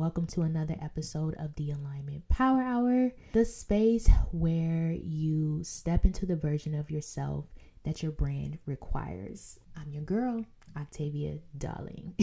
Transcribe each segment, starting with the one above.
welcome to another episode of the Alignment Power Hour, the space where you step into the version of yourself that your brand requires. I'm your girl, Octavia Darling.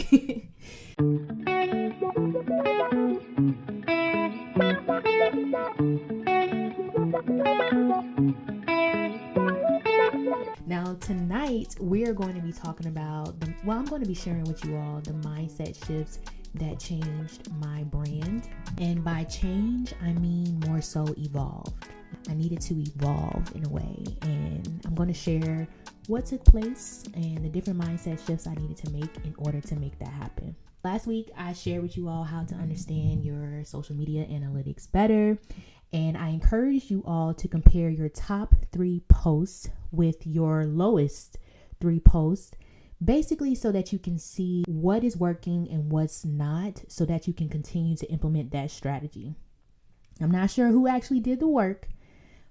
Now, tonight we are going to be talking about I'm going to be sharing with you all the mindset shifts that changed my brand. And by change, I mean more so evolved. I needed to evolve in a way, and I'm going to share what took place and the different mindset shifts I needed to make in order to make that happen. Last week, I shared with you all how to understand your social media analytics better. And I encourage you all to compare your top 3 posts with your lowest 3 posts, basically so that you can see what is working and what's not, so that you can continue to implement that strategy. I'm not sure who actually did the work,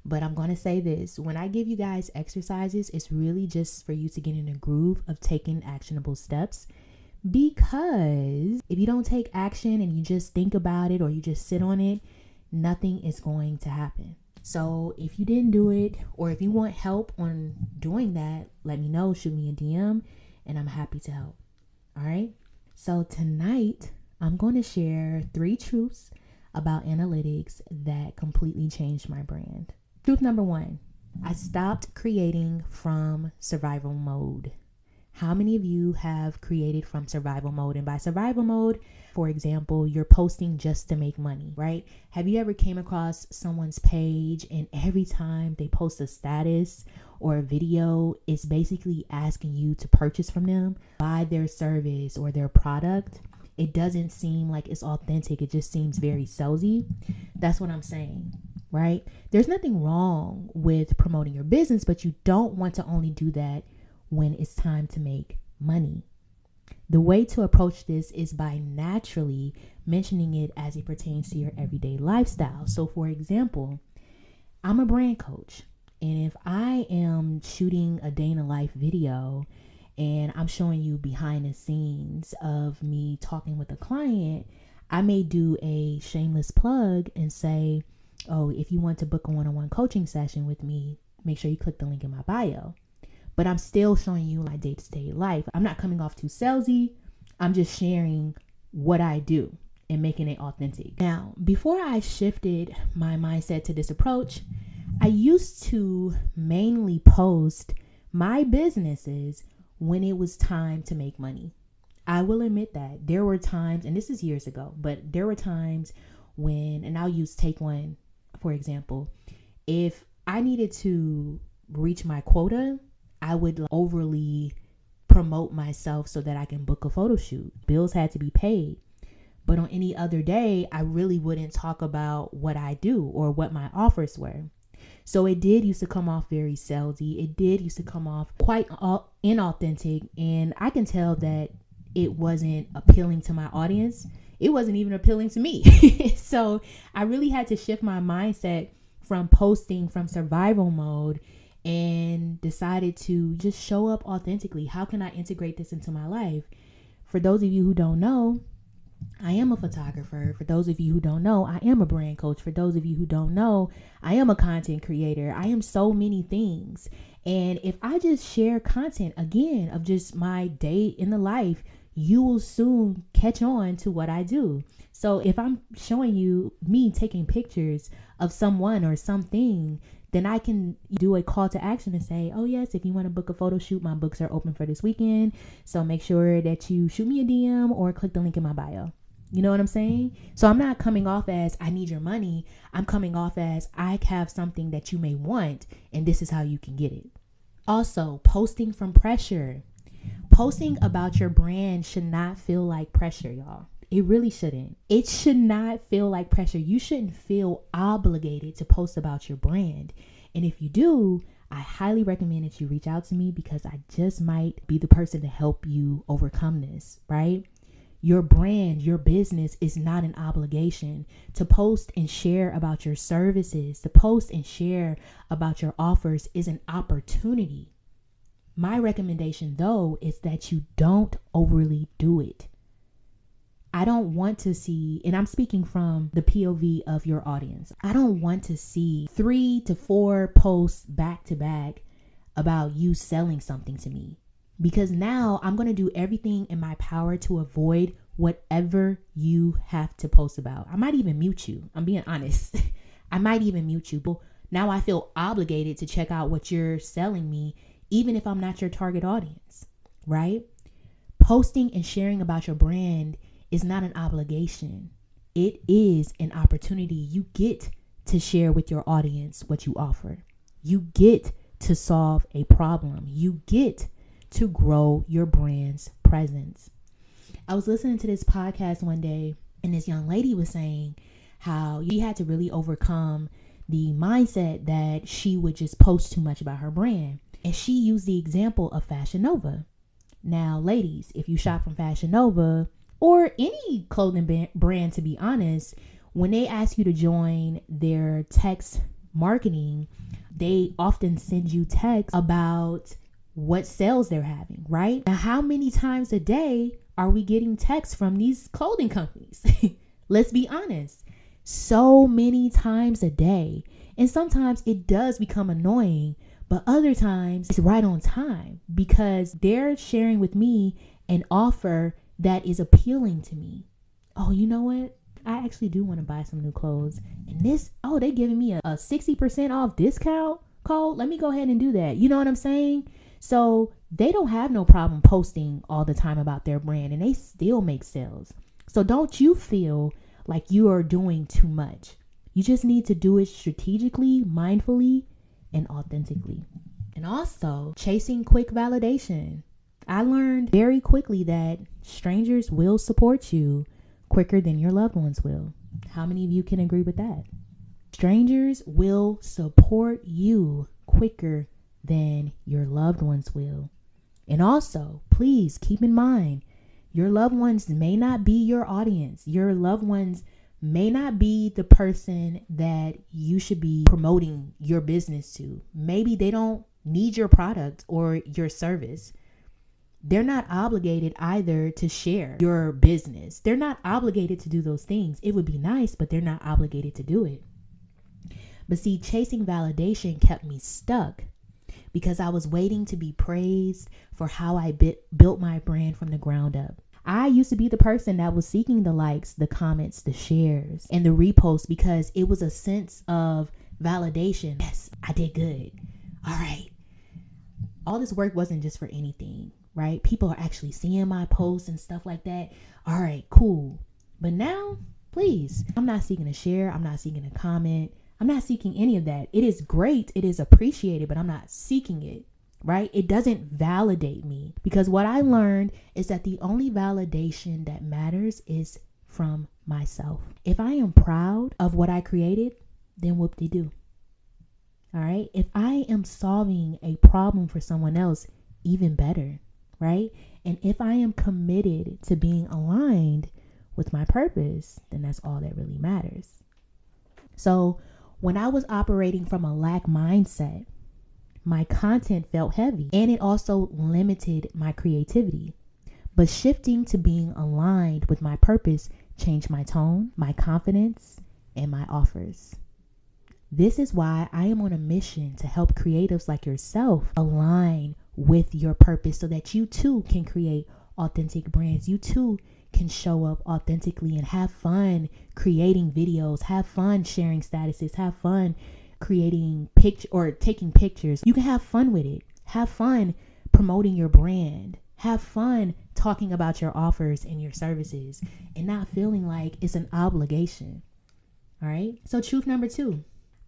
but I'm going to say this. When I give you guys exercises, it's really just for you to get in a groove of taking actionable steps. Because if you don't take action and you just think about it or you just sit on it, nothing is going to happen. So if you didn't do it, or if you want help on doing that, let me know, shoot me a DM, and I'm happy to help. All right. So tonight I'm going to share 3 truths about analytics that completely changed my brand. Truth number 1, I stopped creating from survival mode. How many of you have created from survival mode? And by survival mode, for example, you're posting just to make money, right? Have you ever came across someone's page and every time they post a status or a video, it's basically asking you to purchase from them, buy their service or their product? It doesn't seem like it's authentic. It just seems very salesy. That's what I'm saying, right? There's nothing wrong with promoting your business, but you don't want to only do that when it's time to make money. The way to approach this is by naturally mentioning it as it pertains to your everyday lifestyle. So for example, I'm a brand coach, and if I am shooting a day in a life video and I'm showing you behind the scenes of me talking with a client, I may do a shameless plug and say, oh, if you want to book a one-on-one coaching session with me, make sure you click the link in my bio. But I'm still showing you my day-to-day life. I'm not coming off too salesy. I'm just sharing what I do and making it authentic. Now, before I shifted my mindset to this approach, I used to mainly post my businesses when it was time to make money. I will admit that there were times, and this is years ago, but there were times when, and I'll use Take One, for example, if I needed to reach my quota, I would overly promote myself so that I can book a photo shoot. Bills had to be paid. But on any other day, I really wouldn't talk about what I do or what my offers were. So it did used to come off very salesy. It did used to come off quite inauthentic. And I can tell that it wasn't appealing to my audience. It wasn't even appealing to me. So I really had to shift my mindset from posting from survival mode and decided to just show up authentically. How can I integrate this into my life? For those of you who don't know, I am a photographer. For those of you who don't know, I am a brand coach. For those of you who don't know, I am a content creator. I am so many things. And if I just share content again of just my day in the life, you will soon catch on to what I do. So if I'm showing you me taking pictures of someone or something, then I can do a call to action and say, oh yes, if you want to book a photo shoot, my books are open for this weekend. So make sure that you shoot me a DM or click the link in my bio. You know what I'm saying? So I'm not coming off as I need your money. I'm coming off as I have something that you may want, and this is how you can get it. Also, posting from pressure. Posting about your brand should not feel like pressure, y'all. It really shouldn't. It should not feel like pressure. You shouldn't feel obligated to post about your brand. And if you do, I highly recommend that you reach out to me, because I just might be the person to help you overcome this, right? Your brand, your business is not an obligation. To post and share about your services, to post and share about your offers is an opportunity. My recommendation, though, is that you don't overly do it. I don't want to see, and I'm speaking from the POV of your audience, I don't want to see 3 to 4 posts back to back about you selling something to me, because now I'm going to do everything in my power to avoid whatever you have to post about. I might even mute you. I'm being honest. I might even mute you. But now I feel obligated to check out what you're selling me, even if I'm not your target audience, right? Posting and sharing about your brand is not an obligation. It is an opportunity. You get to share with your audience what you offer. You get to solve a problem. You get to grow your brand's presence. I was listening to this podcast one day, and this young lady was saying how she had to really overcome the mindset that she would just post too much about her brand. And she used the example of Fashion Nova. Now, ladies, if you shop from Fashion Nova, or any clothing brand, to be honest, when they ask you to join their text marketing, they often send you texts about what sales they're having, right? Now, how many times a day are we getting texts from these clothing companies? Let's be honest. So many times a day. And sometimes it does become annoying, but other times it's right on time because they're sharing with me an offer that is appealing to me. Oh, you know what? I actually do want to buy some new clothes. And they're giving me a 60% off discount code. Let me go ahead and do that. You know what I'm saying? So they don't have no problem posting all the time about their brand, and they still make sales. So don't you feel like you are doing too much. You just need to do it strategically, mindfully, and authentically. And also chasing quick validation. I learned very quickly that strangers will support you quicker than your loved ones will. How many of you can agree with that? Strangers will support you quicker than your loved ones will. And also, please keep in mind, your loved ones may not be your audience. Your loved ones may not be the person that you should be promoting your business to. Maybe they don't need your product or your service. They're not obligated either to share your business. They're not obligated to do those things. It would be nice, but they're not obligated to do it. But see, chasing validation kept me stuck because I was waiting to be praised for how I built my brand from the ground up. I used to be the person that was seeking the likes, the comments, the shares, and the reposts because it was a sense of validation. Yes, I did good. All right. All this work wasn't just for anything, right? People are actually seeing my posts and stuff like that. All right, cool. But now, please, I'm not seeking a share. I'm not seeking a comment. I'm not seeking any of that. It is great. It is appreciated, but I'm not seeking it, right? It doesn't validate me because what I learned is that the only validation that matters is from myself. If I am proud of what I created, then whoop-de-doo. All right. If I am solving a problem for someone else, even better, right? And if I am committed to being aligned with my purpose, then that's all that really matters. So when I was operating from a lack mindset, my content felt heavy and it also limited my creativity. But shifting to being aligned with my purpose changed my tone, my confidence, and my offers. This is why I am on a mission to help creatives like yourself align with your purpose so that you too can create authentic brands. You too can show up authentically and have fun creating videos, have fun sharing statuses, have fun creating taking pictures. You can have fun with it. Have fun promoting your brand. Have fun talking about your offers and your services and not feeling like it's an obligation. All right. So truth number 2.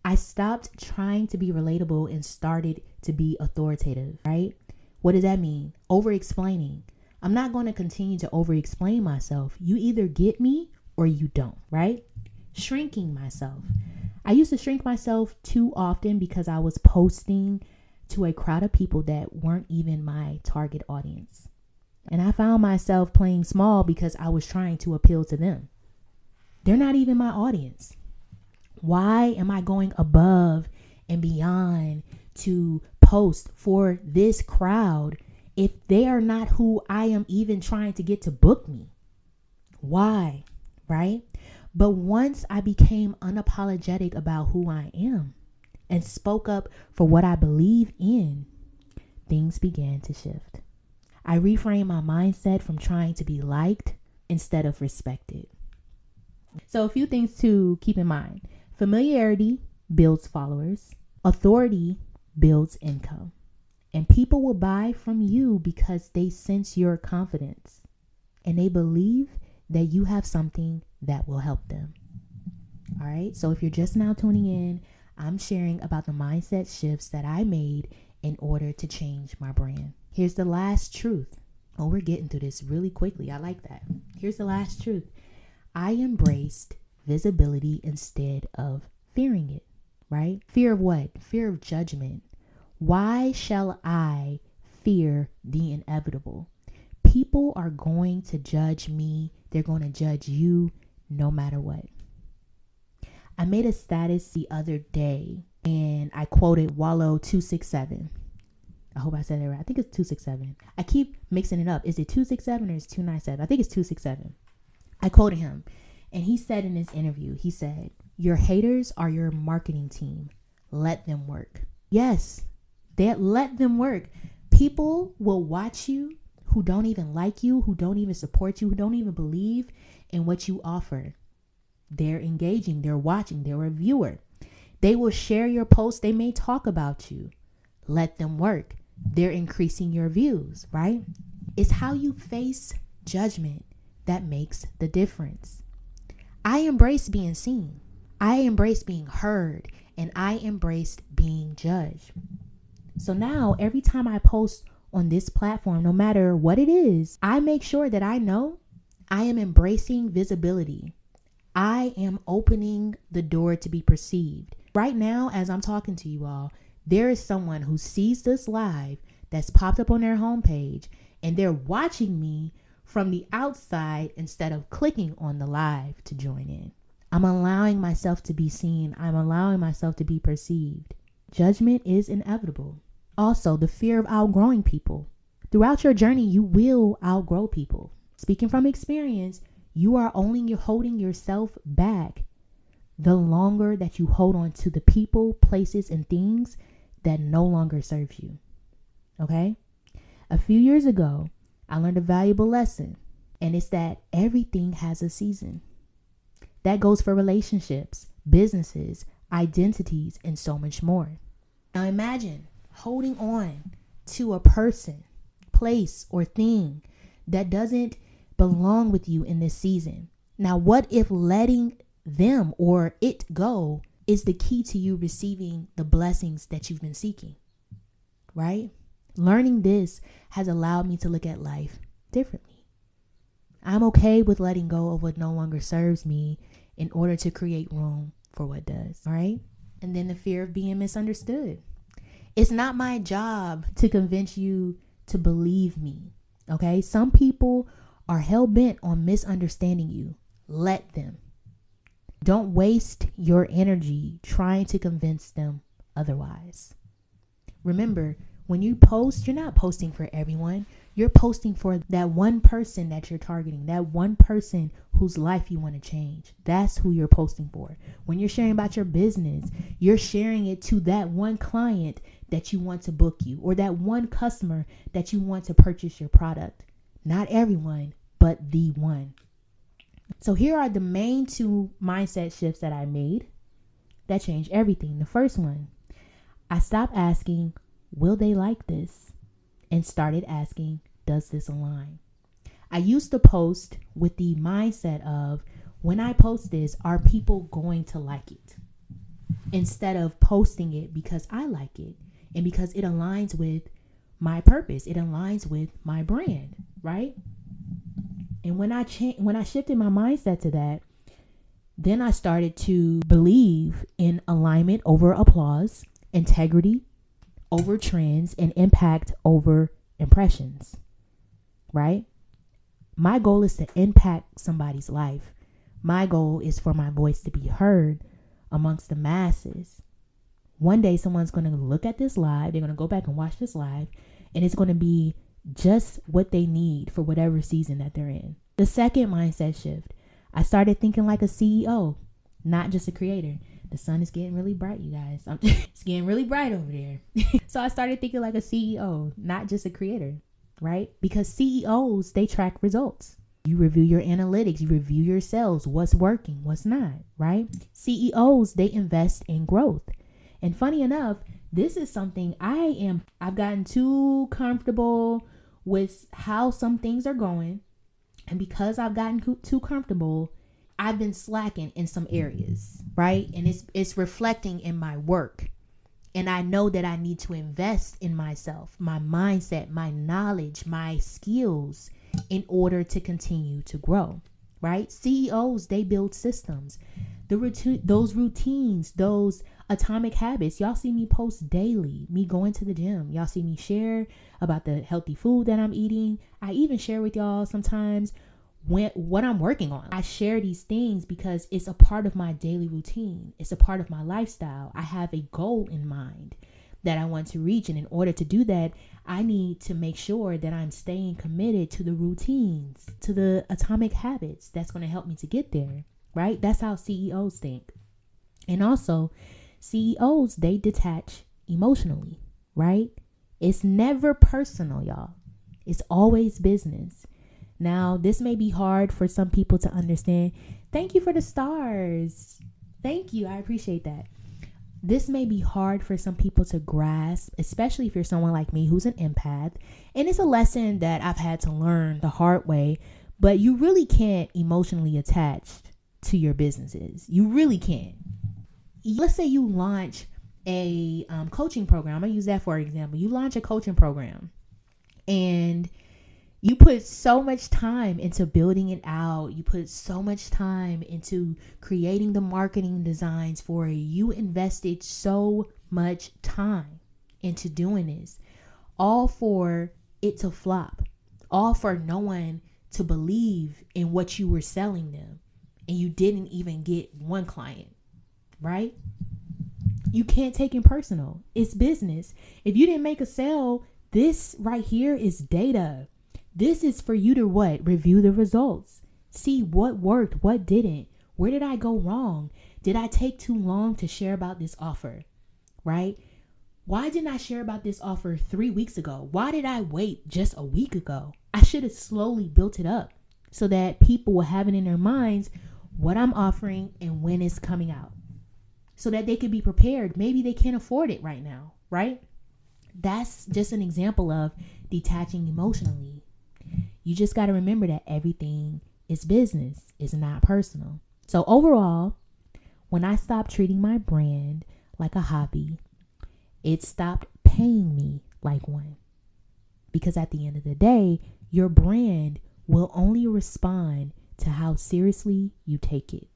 I stopped trying to be relatable and started to be authoritative, right? What does that mean? Over-explaining. I'm not going to continue to over-explain myself. You either get me or you don't, right? Shrinking myself. I used to shrink myself too often because I was posting to a crowd of people that weren't even my target audience. And I found myself playing small because I was trying to appeal to them. They're not even my audience. Why am I going above and beyond to post for this crowd if they are not who I am even trying to get to book me? Why? Right? But once I became unapologetic about who I am and spoke up for what I believe in, things began to shift. I reframed my mindset from trying to be liked instead of respected. So a few things to keep in mind. Familiarity builds followers. Authority builds income. And people will buy from you because they sense your confidence and they believe that you have something that will help them. All right. So if you're just now tuning in, I'm sharing about the mindset shifts that I made in order to change my brand. Here's the last truth. Oh, we're getting through this really quickly. I like that. Here's the last truth. I embraced visibility instead of fearing it, right? Fear of what? Fear of judgment. Why shall I fear the inevitable? People are going to judge me. They're going to judge you no matter what. I made a status the other day and I quoted Wallow 267. I hope I said it right. I think it's 267. I keep mixing it up. Is it 267 or is it 297? I think it's 267. I quoted him and he said in his interview, he said, "Your haters are your marketing team. Let them work." Yes, let them work. People will watch you who don't even like you, who don't even support you, who don't even believe in what you offer. They're engaging, they're watching, they're a viewer. They will share your posts. They may talk about you. Let them work. They're increasing your views, right? It's how you face judgment that makes the difference. I embrace being seen. I embrace being heard, and I embraced being judged. So now every time I post on this platform, no matter what it is, I make sure that I know I am embracing visibility. I am opening the door to be perceived. Right now, as I'm talking to you all, there is someone who sees this live that's popped up on their homepage and they're watching me from the outside instead of clicking on the live to join in. I'm allowing myself to be seen. I'm allowing myself to be perceived. Judgment is inevitable. Also, the fear of outgrowing people. Throughout your journey, you will outgrow people. Speaking from experience, you are only holding yourself back the longer that you hold on to the people, places, and things that no longer serves you. Okay? A few years ago, I learned a valuable lesson, and it's that everything has a season. That goes for relationships, businesses, identities, and so much more. Now imagine holding on to a person, place, or thing that doesn't belong with you in this season. Now, what if letting them or it go is the key to you receiving the blessings that you've been seeking, right? Learning this has allowed me to look at life differently. I'm okay with letting go of what no longer serves me in order to create room for what does, all right? And then the fear of being misunderstood. It's not my job to convince you to believe me, okay? Some people are hell-bent on misunderstanding you. Let them. Don't waste your energy trying to convince them otherwise. Remember, when you post, you're not posting for everyone. You're posting for that one person that you're targeting, that one person whose life you want to change. That's who you're posting for. When you're sharing about your business, you're sharing it to that one client that you want to book you or that one customer that you want to purchase your product. Not everyone, but the one. So here are the main two mindset shifts that I made that changed everything. The first one, I stopped asking, will they like this? And started asking, does this align? I used to post with the mindset of, when I post this, are people going to like it? Instead of posting it because I like it and because it aligns with my purpose. It aligns with my brand, right? And when I shifted my mindset to that, then I started to believe in alignment over applause, integrity over trends, and impact over impressions, right? My goal is to impact somebody's life. My goal is for my voice to be heard amongst the masses. One day someone's going to look at this live, they're going to go back and watch this live, and it's going to be just what they need for whatever season that they're in. The second mindset shift, I started thinking like a CEO, not just a creator. The sun is getting really bright, you guys. It's getting really bright over there. So I started thinking like a CEO, not just a creator, right? Because CEOs, they track results. You review your analytics, you review your sales, what's working, what's not, right? CEOs, they invest in growth. And funny enough, this is something I've gotten too comfortable with how some things are going. And because I've gotten too comfortable, I've been slacking in some areas, right? And it's reflecting in my work. And I know that I need to invest in myself, my mindset, my knowledge, my skills in order to continue to grow, right? CEOs, they build systems. Those routines, those atomic habits, y'all see me post daily, me going to the gym. Y'all see me share about the healthy food that I'm eating. I even share with y'all sometimes what I'm working on. I share these things because it's a part of my daily routine. It's a part of my lifestyle. I have a goal in mind that I want to reach. And in order to do that, I need to make sure that I'm staying committed to the routines, to the atomic habits that's going to help me to get there, right? That's how CEOs think. And also, CEOs, they detach emotionally, right? It's never personal, y'all. It's always business. Now, this may be hard for some people to understand. Thank you for the stars. Thank you. I appreciate that. This may be hard for some people to grasp, especially if you're someone like me who's an empath. And it's a lesson that I've had to learn the hard way, but you really can't emotionally attach to your businesses. You really can't. Let's say you launch a coaching program. I'm going to use that for example. You launch a coaching program and you put so much time into building it out. You put so much time into creating the marketing designs for it. You invested so much time into doing this, all for it to flop, all for no one to believe in what you were selling them. And you didn't even get one client, right? You can't take it personal. It's business. If you didn't make a sale, this right here is data. This is for you to what? Review the results. See what worked, what didn't. Where did I go wrong? Did I take too long to share about this offer? Right? Why didn't I share about this offer 3 weeks ago? Why did I wait just a week ago? I should have slowly built it up so that people will have it in their minds what I'm offering and when it's coming out, so that they could be prepared. Maybe they can't afford it right now, right? That's just an example of detaching emotionally. You just got to remember that everything is business. It's not personal. So overall, when I stopped treating my brand like a hobby, it stopped paying me like one. Because at the end of the day, your brand will only respond to how seriously you take it.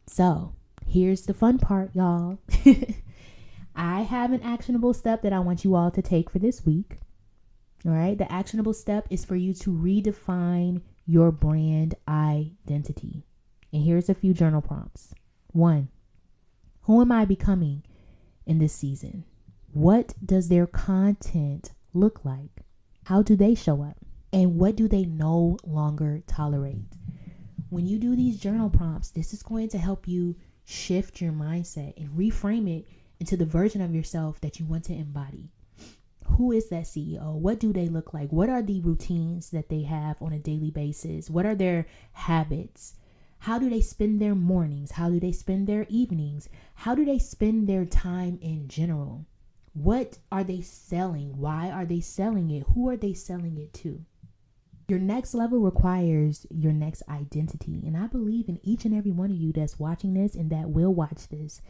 So here's the fun part, y'all. I have an actionable step that I want you all to take for this week. All right. The actionable step is for you to redefine your brand identity. And here's a few journal prompts. 1, who am I becoming in this season? What does their content look like? How do they show up? And what do they no longer tolerate? When you do these journal prompts, this is going to help you shift your mindset and reframe it into the version of yourself that you want to embody. Who is that CEO? What do they look like? What are the routines that they have on a daily basis? What are their habits? How do they spend their mornings? How do they spend their evenings? How do they spend their time in general? What are they selling? Why are they selling it? Who are they selling it to? Your next level requires your next identity. And I believe in each and every one of you that's watching this and that will watch this,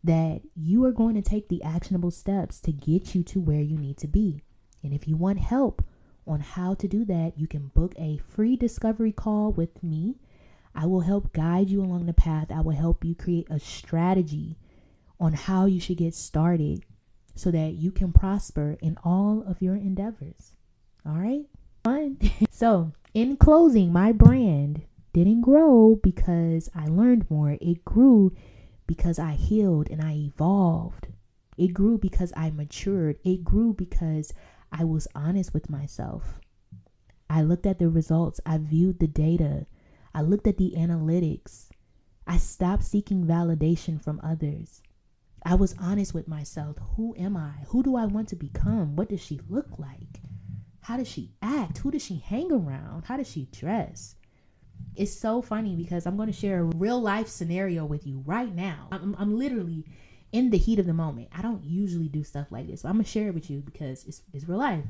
that you are going to take the actionable steps to get you to where you need to be. And if you want help on how to do that, you can book a free discovery call with me. I will help guide you along the path. I will help you create a strategy on how you should get started so that you can prosper in all of your endeavors. All right? Fun. So, in closing, my brand didn't grow because I learned more. It grew because I healed and I evolved. It grew because I matured. It grew because I was honest with myself. I looked at the results. I viewed the data. I looked at the analytics. I stopped seeking validation from others. I was honest with myself. Who am I? Who do I want to become? What does she look like? How does she act? Who does she hang around? How does she dress? It's so funny because I'm going to share a real life scenario with you right now. I'm literally in the heat of the moment. I don't usually do stuff like this, but I'm going to share it with you because it's real life.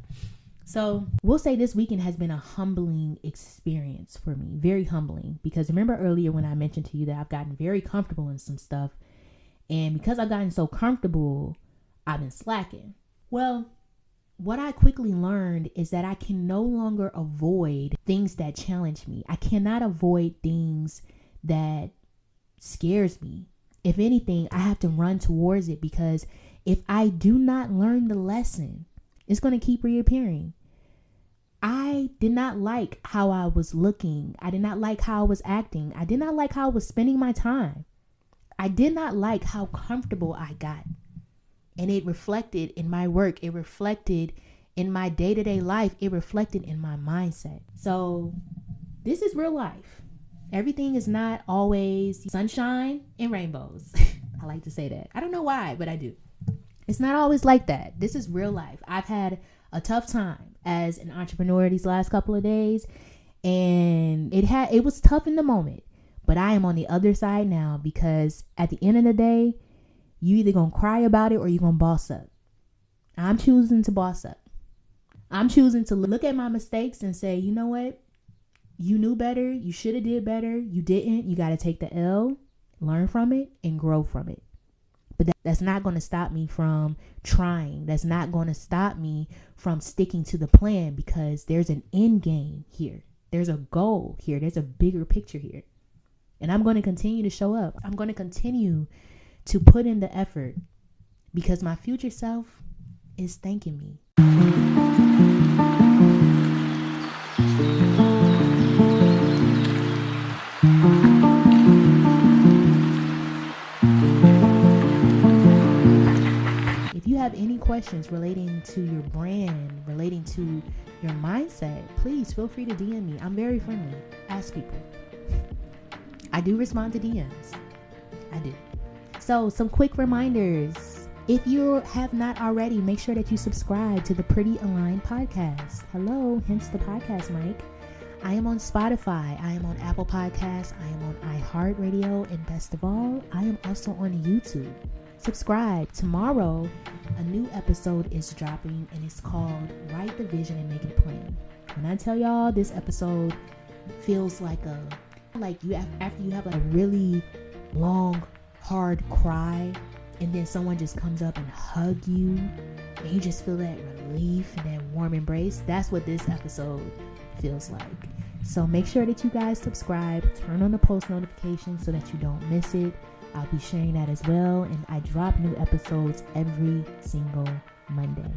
So we'll say this weekend has been a humbling experience for me. Very humbling, because remember earlier when I mentioned to you that I've gotten very comfortable in some stuff. And because I've gotten so comfortable, I've been slacking. Well, what I quickly learned is that I can no longer avoid things that challenge me. I cannot avoid things that scares me. If anything, I have to run towards it, because if I do not learn the lesson, it's going to keep reappearing. I did not like how I was looking. I did not like how I was acting. I did not like how I was spending my time. I did not like how comfortable I got. And it reflected in my work. It reflected in my day-to-day life. It reflected in my mindset. So this is real life. Everything is not always sunshine and rainbows. I like to say that. I don't know why, but I do. It's not always like that. This is real life. I've had a tough time as an entrepreneur these last couple of days, and it was tough in the moment, but I am on the other side now, because at the end of the day, you either gonna cry about it or you're gonna boss up. I'm choosing to boss up. I'm choosing to look at my mistakes and say, you know what? You knew better. You should have did better. You didn't. You got to take the L, learn from it, and grow from it. But that's not going to stop me from trying. That's not going to stop me from sticking to the plan, because there's an end game here. There's a goal here. There's a bigger picture here. And I'm going to continue to show up. I'm going to continue to put in the effort, because my future self is thanking me. If you have any questions relating to your brand, relating to your mindset, please feel free to DM me. I'm very friendly. Ask people. I do respond to DMs. I do. So some quick reminders. If you have not already, make sure that you subscribe to the Pretty Aligned podcast. Hello, hence the podcast mic. I am on Spotify. I am on Apple Podcasts. I am on iHeartRadio. And best of all, I am also on YouTube. Subscribe. Tomorrow, a new episode is dropping, and it's called Write the Vision and Make It Plain. When I tell y'all, this episode feels after you have a really long, hard cry, and then someone just comes up and hug you, and you just feel that relief and that warm embrace. That's what this episode feels like. So make sure that you guys subscribe, turn on the post notifications so that you don't miss it. I'll be sharing that as well, and I drop new episodes every single Monday.